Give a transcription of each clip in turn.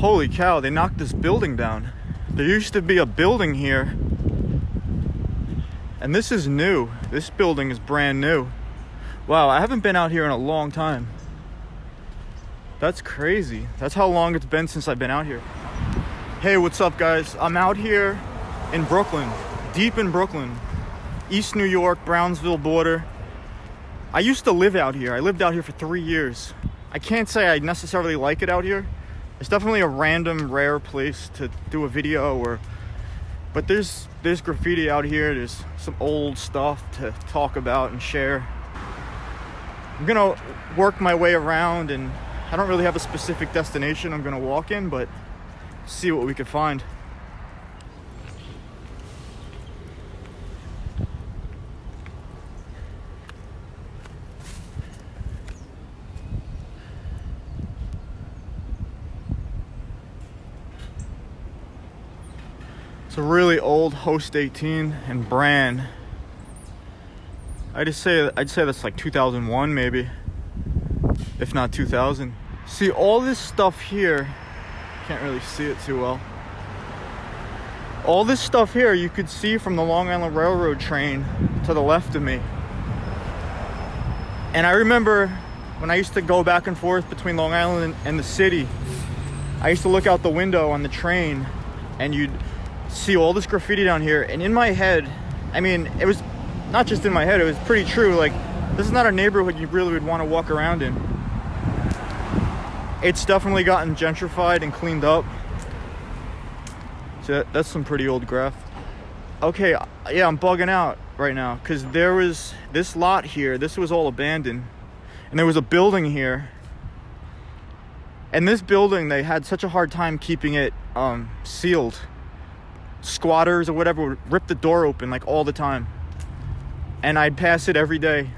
Holy cow, they knocked this building down. There used to be a building here. And this is new. This building is brand new. Wow, I haven't been out here in a long time. That's crazy. That's how long it's been since I've been out here. Hey, what's up, guys? I'm out here in Brooklyn, deep in Brooklyn, East New York, Brownsville border. I used to live out here. I lived out here for 3 years. I can't say I necessarily like it out here. It's definitely a random, rare place to do a video but there's graffiti out here. There's some old stuff to talk about and share. I'm gonna work my way around, and I don't really have a specific destination I'm gonna walk in, but see what we could find. It's a really old Host 18 and brand. I'd say that's like 2001 maybe, if not 2000. See, all this stuff here, can't really see it too well. All this stuff here you could see from the Long Island Railroad train to the left of me. And I remember when I used to go back and forth between Long Island and the city, I used to look out the window on the train and you'd see all this graffiti down here. And in my head, I mean, it was not just in my head, it was pretty true. Like, this is not a neighborhood you really would want to walk around in. It's definitely gotten gentrified and cleaned up. So that's some pretty old graph. Okay, yeah, I'm bugging out right now because there was this lot here. This was all abandoned, and there was a building here. And this building, they had such a hard time keeping it sealed. Squatters or whatever would rip the door open like all the time, and I'd pass it every day.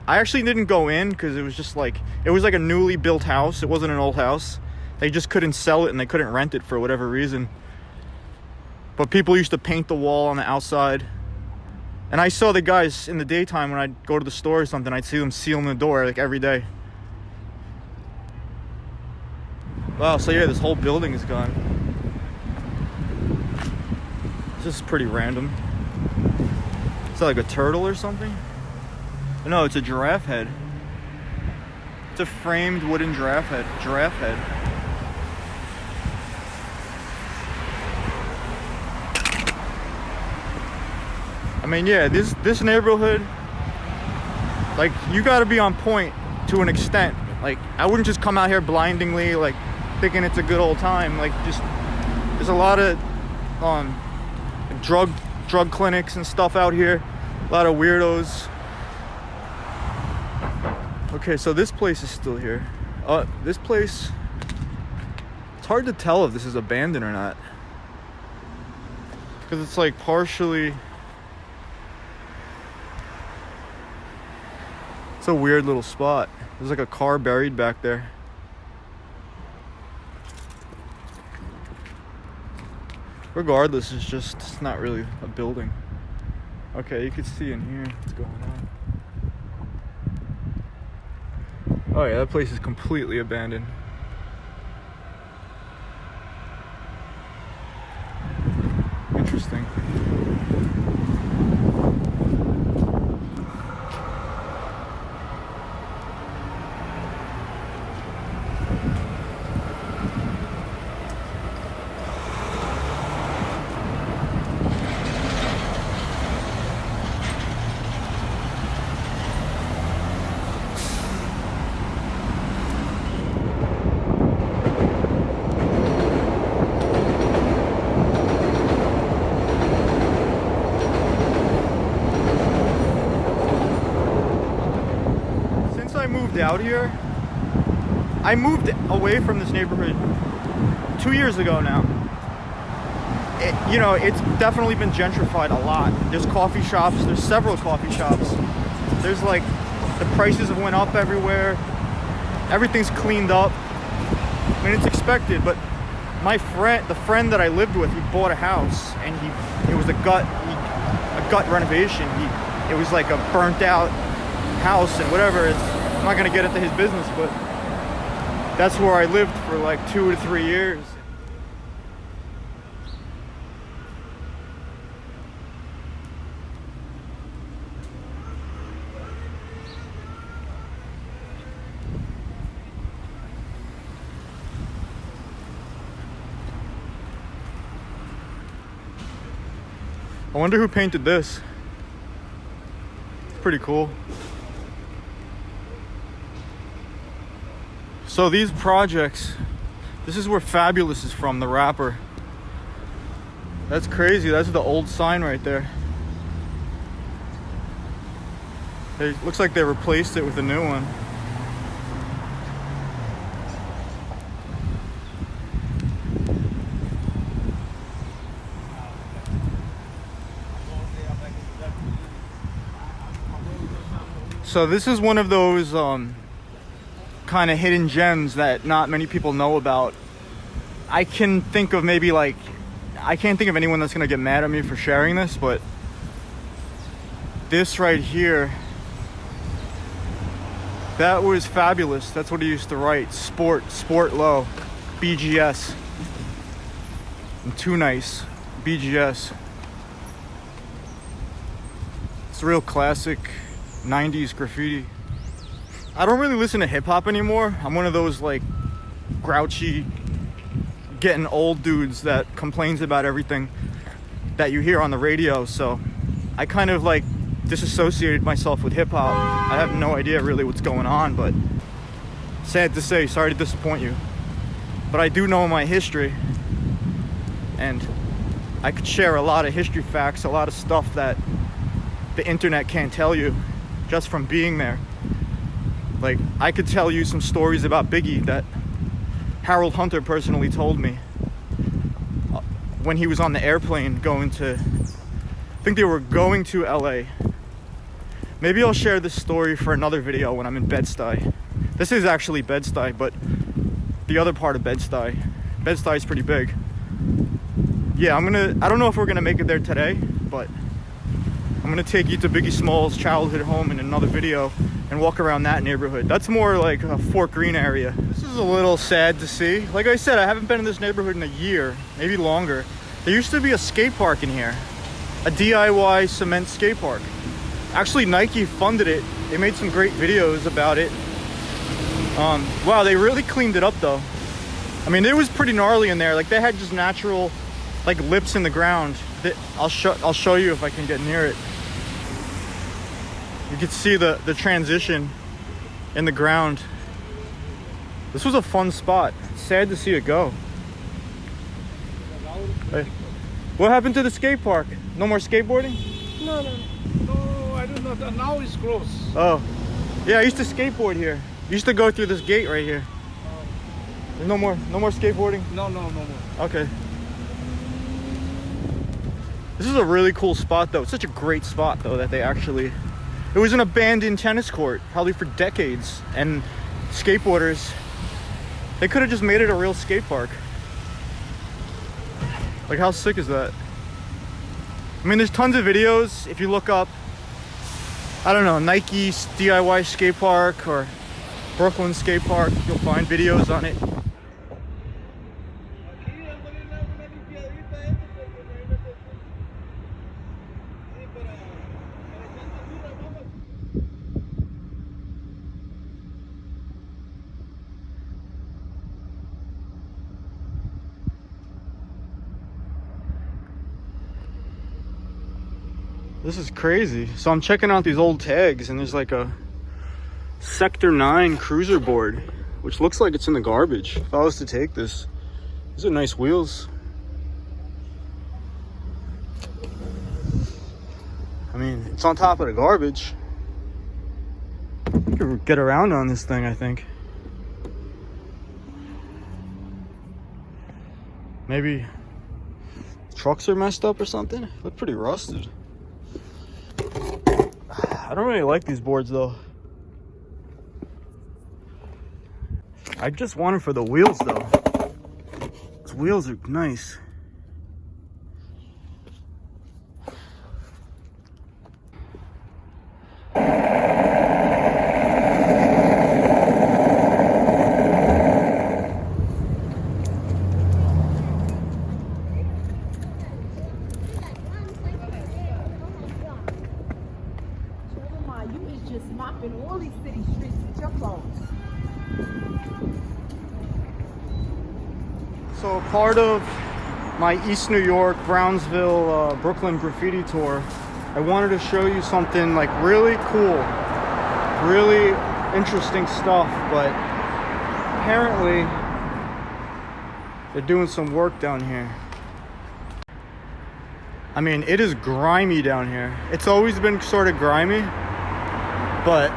I actually didn't go in because it was like a newly built house. It wasn't an old house. They just couldn't sell it and they couldn't rent it for whatever reason. But people used to paint the wall on the outside, and I saw the guys in the daytime when I'd go to the store or something. I'd see them sealing the door like every day. Wow, so yeah, this whole building is gone. This is pretty random. Is that like a turtle or something? No, it's a giraffe head. It's a framed wooden giraffe head. I mean, yeah, this neighborhood, like, you gotta be on point to an extent. Like, I wouldn't just come out here blindingly, like, thinking it's a good old time. Like, just, there's a lot of drug clinics and stuff out here. A lot of weirdos. Okay, so this place is still here. This place, it's hard to tell if this is abandoned or not, because it's like partially, it's a weird little spot. There's like a car buried back there. Regardless, it's not really a building. Okay, you can see in here what's going on. Oh yeah, that place is completely abandoned. Interesting. Out here, I moved away from this neighborhood 2 years ago now. It's definitely been gentrified a lot. There's coffee shops, there's several coffee shops. There's like, the prices have went up everywhere. Everything's cleaned up. I mean, it's expected, but the friend that I lived with, he bought a house, and it was a gut renovation. It was like a burnt out house and whatever. I'm not gonna get into his business, but That's where I lived for like 2 to 3 years. I wonder who painted this. It's pretty cool. So these projects, this is where Fabulous is from, the rapper. That's crazy. That's the old sign right there. It looks like they replaced it with a new one. So this is one of those kind of hidden gems that not many people know about. I can think of maybe like, I can't think of anyone that's gonna get mad at me for sharing this, but this right here, that was Fabulous. That's what he used to write. Sport low, BGS. And Too Nice, BGS. It's a real classic 90s graffiti. I don't really listen to hip hop anymore. I'm one of those like grouchy, getting old dudes that complains about everything that you hear on the radio. So I kind of like disassociated myself with hip hop. I have no idea really what's going on, but sad to say, sorry to disappoint you. But I do know my history, and I could share a lot of history facts, a lot of stuff that the internet can't tell you just from being there. Like, I could tell you some stories about Biggie that Harold Hunter personally told me when he was on the airplane going to, I think they were going to LA. Maybe I'll share this story for another video when I'm in Bed-Stuy. This is actually Bed-Stuy, but the other part of Bed-Stuy. Bed-Stuy is pretty big. Yeah, I don't know if we're gonna make it there today, but I'm gonna take you to Biggie Smalls' childhood home in another video and walk around that neighborhood. That's more like a Fort Greene area. This is a little sad to see. Like I said, I haven't been in this neighborhood in a year, maybe longer. There used to be a skate park in here, a DIY cement skate park. Actually, Nike funded it. They made some great videos about it. Wow, they really cleaned it up though. I mean, it was pretty gnarly in there. Like, they had just natural like lips in the ground. I'll show you if I can get near it. You can see the transition in the ground. This was a fun spot. It's sad to see it go. Hey. What happened to the skate park? No more skateboarding? No, I don't know. Now it's closed. Oh, yeah, I used to skateboard here. I used to go through this gate right here. There's no more skateboarding? No more. Okay. This is a really cool spot though. It's such a great spot though that they actually, it was an abandoned tennis court probably for decades, and skateboarders, they could have just made it a real skate park. Like, how sick is that? I mean, there's tons of videos. If you look up, I don't know, Nike DIY skate park or Brooklyn skate park, you'll find videos on it. This is crazy. So I'm checking out these old tags, and there's like a Sector 9 cruiser board, which looks like it's in the garbage. If I was to take this, these are nice wheels. I mean, it's on top of the garbage. You could get around on this thing, I think. Maybe trucks are messed up or something. They look pretty rusted. I don't really like these boards though. I just want them for the wheels though. These wheels are nice. I, 'cause in all these city streets with your clothes. So part of my East New York, Brownsville, Brooklyn graffiti tour, I wanted to show you something like really cool, really interesting stuff, but apparently they're doing some work down here. I mean, it is grimy down here. It's always been sort of grimy, but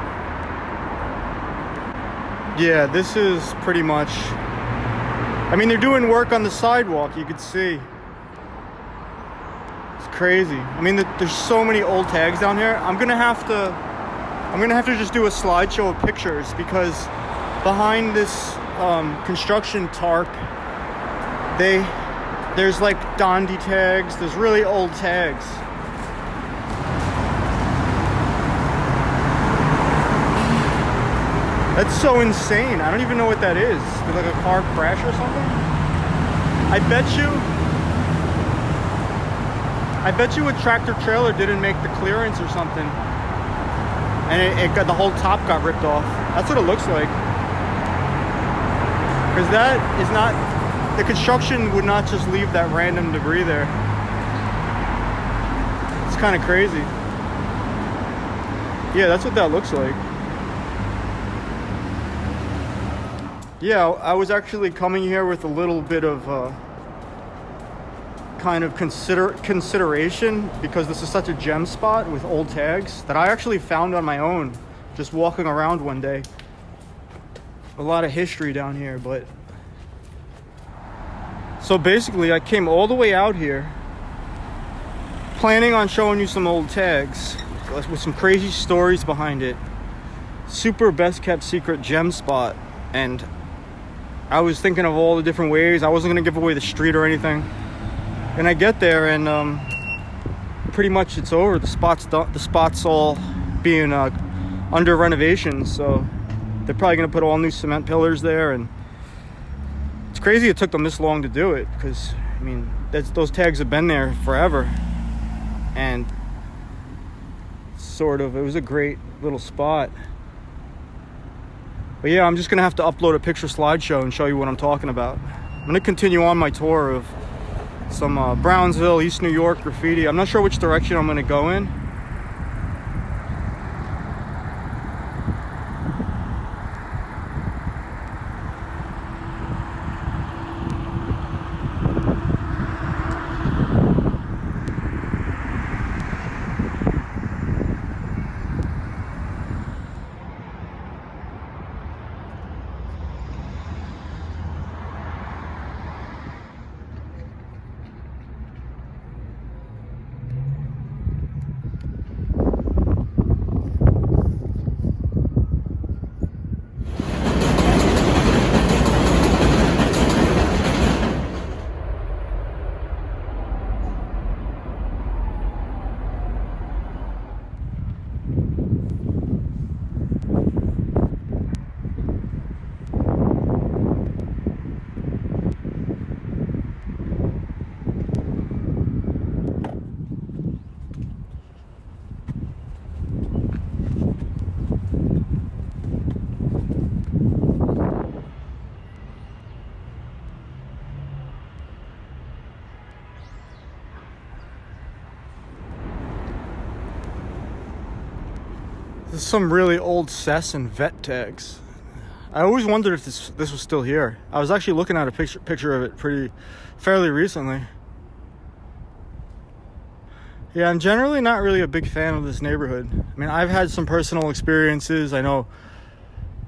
yeah, this is pretty much, I mean, they're doing work on the sidewalk, you could see. It's crazy. I mean, there's so many old tags down here. I'm gonna have to just do a slideshow of pictures, because behind this construction tarp, there's like Dondi tags, there's really old tags. That's so insane. I don't even know what that is. Is it like a car crash or something? I bet you a tractor trailer didn't make the clearance or something, and it got, the whole top got ripped off. That's what it looks like. Because that is not, the construction would not just leave that random debris there. It's kind of crazy. Yeah, that's what that looks like. Yeah, I was actually coming here with a little bit of kind of consideration, because this is such a gem spot with old tags that I actually found on my own just walking around one day. A lot of history down here, but so basically I came all the way out here planning on showing you some old tags with some crazy stories behind it. Super best kept secret gem spot, and I was thinking of all the different ways. I wasn't gonna give away the street or anything. And I get there, and pretty much it's over. The spot's all being under renovation, so they're probably gonna put all new cement pillars there. And it's crazy it took them this long to do it, because I mean, those tags have been there forever, and sort of, it was a great little spot. But yeah, I'm just gonna have to upload a picture slideshow and show you what I'm talking about. I'm gonna continue on my tour of some Brownsville, East New York graffiti. I'm not sure which direction I'm gonna go in. There's some really old Cess and Vet tags. I always wondered if this was still here. I was actually looking at a picture of it fairly recently. Yeah, I'm generally not really a big fan of this neighborhood. I mean, I've had some personal experiences. I know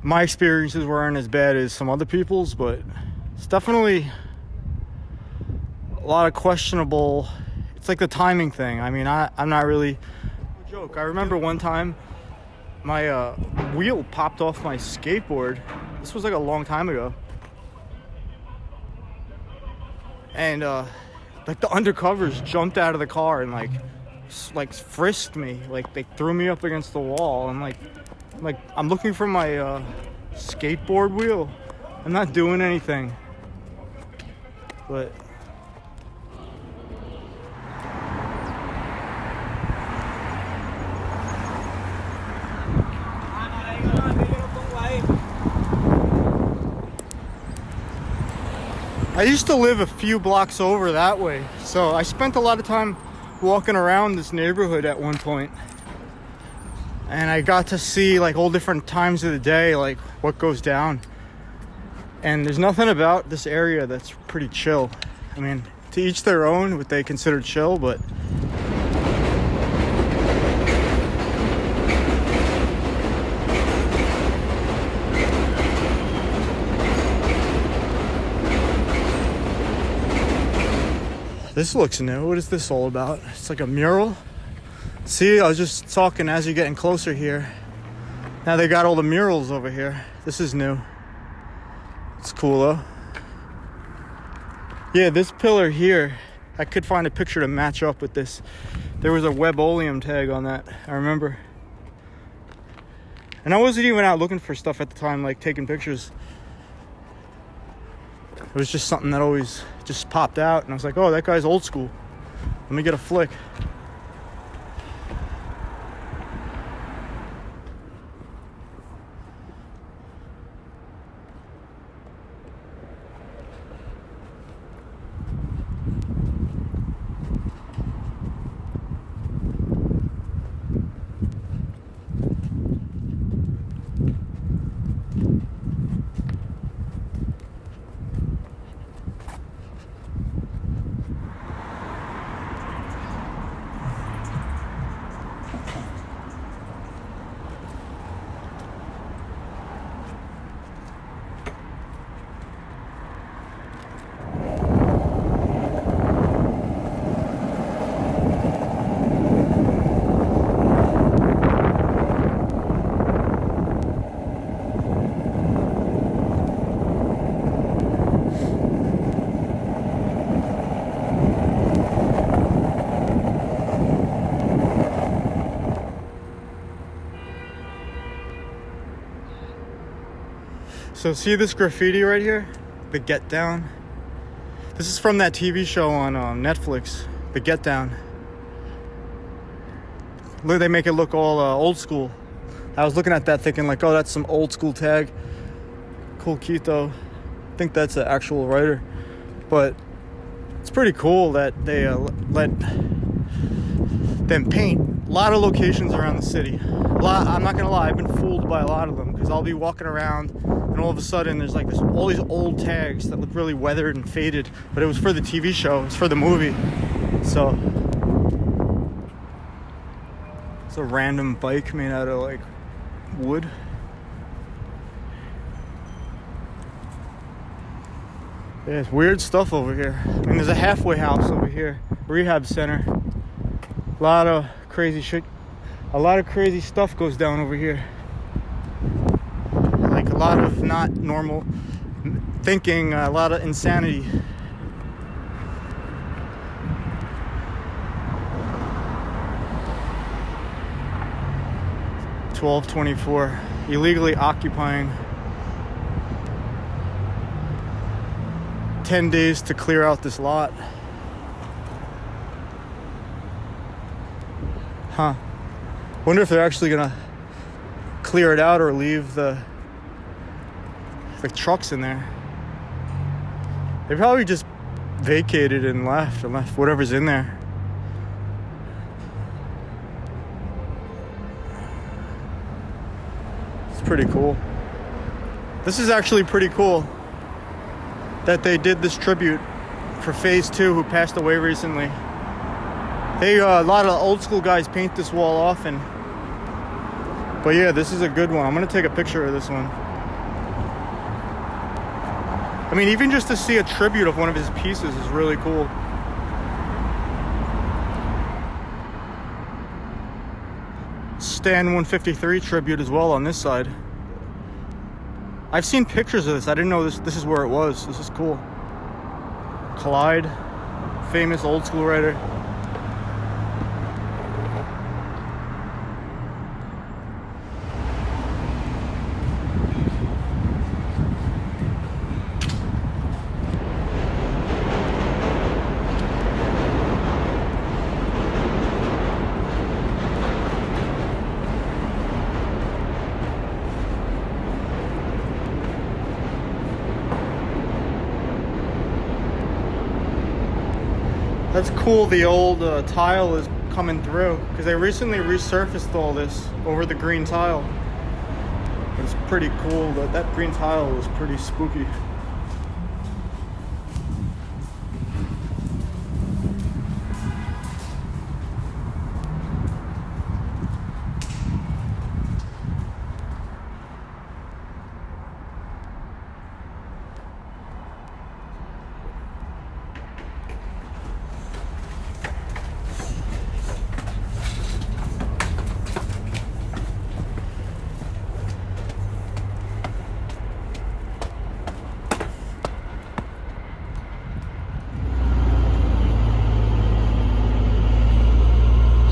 my experiences weren't as bad as some other people's, but it's definitely a lot of questionable. It's like the timing thing. I mean, I'm not really a joke. I remember one time my wheel popped off my skateboard. This was like a long time ago, and like the undercovers jumped out of the car and like frisked me. Like they threw me up against the wall, and like I'm looking for my skateboard wheel. I'm not doing anything, but I used to live a few blocks over that way, so I spent a lot of time walking around this neighborhood at one point. And I got to see like all different times of the day, like what goes down. And there's nothing about this area that's pretty chill. I mean, to each their own, what they consider chill, but this looks new. What is this all about? It's like a mural. See, I was just talking as you're getting closer here. Now they got all the murals over here. This is new. It's cool though. Yeah, this pillar here, I could find a picture to match up with this. There was a Web-Oleum tag on that, I remember. And I wasn't even out looking for stuff at the time, like taking pictures. It was just something that always just popped out, and I was like, oh, that guy's old school. Let me get a flick. So see this graffiti right here? The Get Down. This is from that TV show on Netflix, The Get Down. Look, they make it look all old school. I was looking at that thinking like, oh, that's some old school tag. Cool Quito. I think that's an actual writer. But it's pretty cool that they let them paint a lot of locations around the city. I'm not gonna lie, I've been fooled by a lot of them because I'll be walking around and all of a sudden there's like all these old tags that look really weathered and faded, but it was for the TV show, it's for the movie. So it's a random bike made out of like wood. Yeah, it's weird stuff over here. I mean, there's a halfway house over here, rehab center. A lot of crazy shit. A lot of crazy stuff goes down over here. Like a lot of not normal thinking, a lot of insanity. $12.24. Illegally occupying. 10 days to clear out this lot. Huh. Wonder if they're actually gonna clear it out or leave the trucks in there. They probably just vacated and left whatever's in there. It's pretty cool. This is actually pretty cool that they did this tribute for Phase 2 who passed away recently. They a lot of old school guys paint this wall often. But yeah, this is a good one. I'm gonna take a picture of this one. I mean, even just to see a tribute of one of his pieces is really cool. Stan 153 tribute as well on this side. I've seen pictures of this. I didn't know this is where it was. This is cool. Clyde, famous old school writer. That's cool. The old tile is coming through because they recently resurfaced all this over the green tile. It's pretty cool. That green tile was pretty spooky.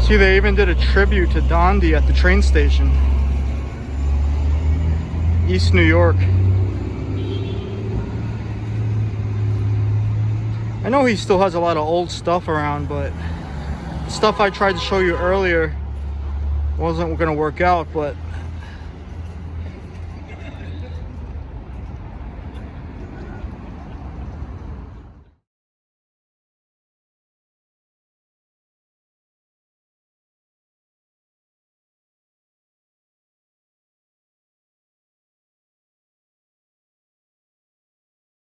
See, they even did a tribute to Dondi at the train station. East New York. I know he still has a lot of old stuff around, but the stuff I tried to show you earlier wasn't gonna work out, but